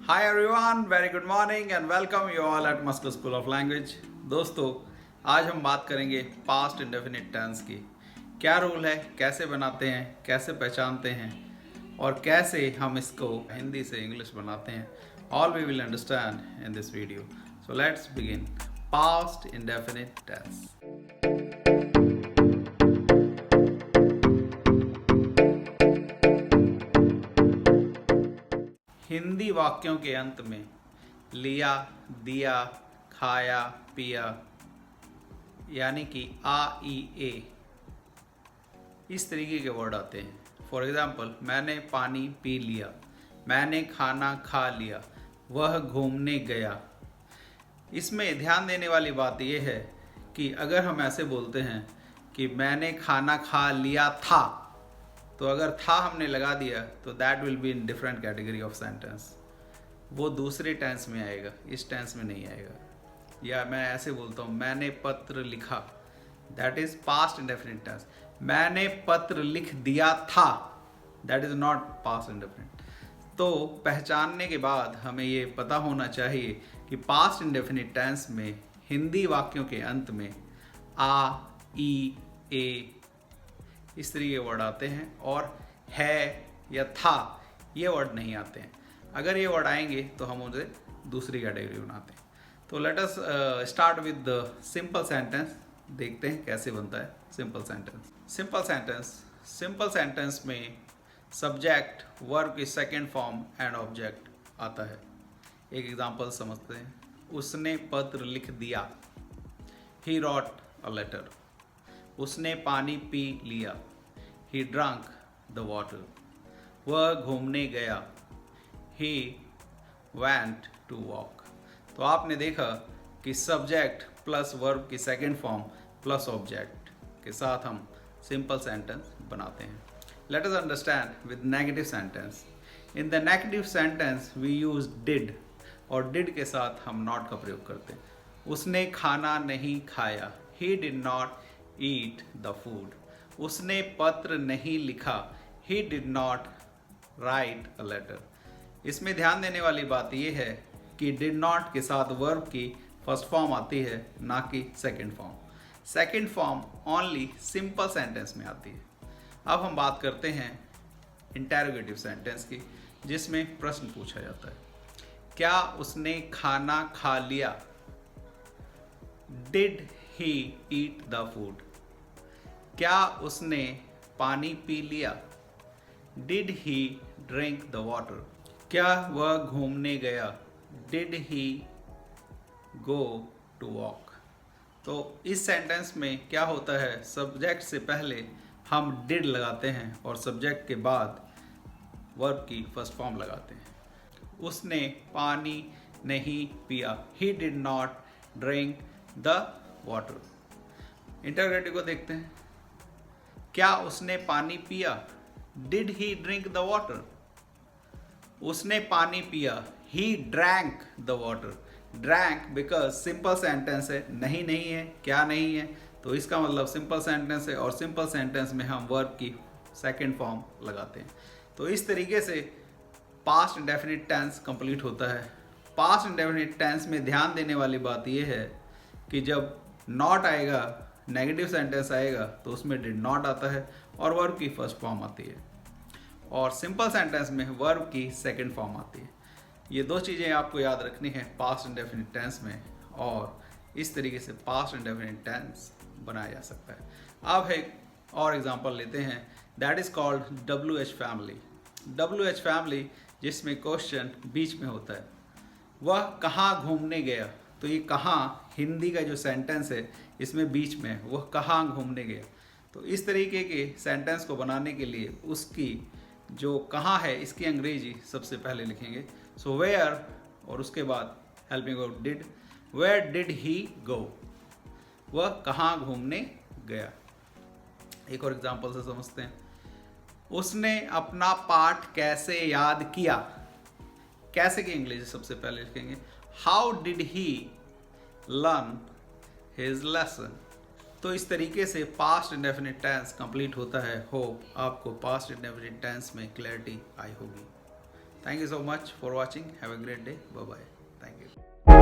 Hi everyone, very good morning and welcome you all at Muscle School of Language। दोस्तों, आज हम बात करेंगे पास्ट इंडेफिनिट टेंस की। क्या रूल है, कैसे बनाते हैं, कैसे पहचानते हैं और कैसे हम इसको हिंदी से इंग्लिश बनाते हैं। All we will understand in this video. So let's begin. Past indefinite tense। Hindi वाक्यों के अंत में लिया, दिया, खाया, पिया यानी कि आ, ई, ए इस तरीके के वर्ड आते हैं। फॉर एग्जाम्पल, मैंने पानी पी लिया, मैंने खाना खा लिया, वह घूमने गया। इसमें ध्यान देने वाली बात यह है कि अगर हम ऐसे बोलते हैं कि मैंने खाना खा लिया था, तो अगर था हमने लगा दिया तो that will be in different category of sentence. वो दूसरे टेंस में आएगा, इस टेंस में नहीं आएगा। या मैं ऐसे बोलता हूँ, मैंने पत्र लिखा, that is past indefinite tense. मैंने पत्र लिख दिया था, that is not past indefinite. तो पहचानने के बाद हमें ये पता होना चाहिए कि पास्ट इंडेफिनिट टेंस में हिंदी वाक्यों के अंत में आ, ई, ए इस तरीके के वर्ड आते हैं और है या था ये वर्ड नहीं आते हैं। अगर ये वर्ड आएंगे तो हम उसे दूसरी कैटेगरी बनाते हैं। तो let us start with the simple sentence. देखते हैं कैसे बनता है सिंपल सेंटेंस। सिंपल सेंटेंस में सब्जेक्ट, वर्ब की सेकेंड फॉर्म एंड ऑब्जेक्ट आता है। एक एग्जांपल समझते हैं। उसने पत्र लिख दिया, ही रॉट अ लेटर। उसने पानी पी लिया, he drank the water। वह घूमने गया, he went to walk। तो आपने देखा कि सब्जेक्ट प्लस वर्ब की सेकेंड फॉर्म प्लस ऑब्जेक्ट के साथ हम सिंपल सेंटेंस बनाते हैं। Let us understand with negative sentence. In the negative sentence we use did, और डिड के साथ हम नॉट का प्रयोग करते हैं। उसने खाना नहीं खाया, he did not eat the food। उसने पत्र नहीं लिखा, he did not write a letter। इसमें ध्यान देने वाली बात यह है कि did not के साथ वर्ब की फर्स्ट फॉर्म आती है, ना कि second form. Second form only simple sentence में आती है। अब हम बात करते हैं इंटेरोगेटिव सेंटेंस की, जिसमें प्रश्न पूछा जाता है। क्या उसने खाना खा लिया? Did he eat the food? क्या उसने पानी पी लिया? Did he drink the water? क्या वह घूमने गया? Did he go to walk? तो इस सेंटेंस में क्या होता है, सब्जेक्ट से पहले हम did लगाते हैं और सब्जेक्ट के बाद वर्ब की फर्स्ट फॉर्म लगाते हैं। उसने पानी नहीं पिया, he did not drink the water। Interrogative को देखते हैं। क्या उसने पानी पिया? Did he drink the water? उसने पानी पिया, he drank the water। Drank because simple sentence है, नहीं नहीं है, क्या नहीं है, तो इसका मतलब सिंपल सेंटेंस है और सिंपल सेंटेंस में हम वर्ब की सेकेंड फॉर्म लगाते हैं। तो इस तरीके से पास्ट इंडेफिनिट टेंस कंप्लीट होता है। पास्ट इंडेफिनिट टेंस में ध्यान देने वाली बात यह है कि जब नॉट आएगा, नेगेटिव सेंटेंस आएगा, तो उसमें डिड नॉट आता है और वर्ब की फर्स्ट फॉर्म आती है, और सिंपल सेंटेंस में वर्ब की सेकंड फॉर्म आती है। ये दो चीज़ें आपको याद रखनी है पास्ट इंडेफिनिट टेंस में, और इस तरीके से पास्ट इंडेफिनिट टेंस बनाया जा सकता है। अब एक और एग्जांपल लेते हैं, that is called WH family. WH family जिसमें क्वेश्चन बीच में होता है। वह कहाँ घूमने गया? तो ये कहाँ हिंदी का जो सेंटेंस है इसमें बीच में है, वह कहाँ घूमने गया। तो इस तरीके के सेंटेंस को बनाने के लिए उसकी जो कहाँ है इसकी अंग्रेजी सबसे पहले लिखेंगे। सो वेयर, और उसके बाद helping out did. Where did he go? वह कहाँ घूमने गया। एक और एग्जांपल से समझते हैं। उसने अपना पाठ कैसे याद किया? कैसे की अंग्रेजी सबसे पहले लिखेंगे। How did he learn his lesson? तो इस तरीके से पास्ट इंडेफिनिट टेंस कंप्लीट होता है। होप आपको पास्ट इंडेफिनिट टेंस में क्लैरिटी आई होगी। Thank you so much for watching. Have a great day. Bye bye. Thank you.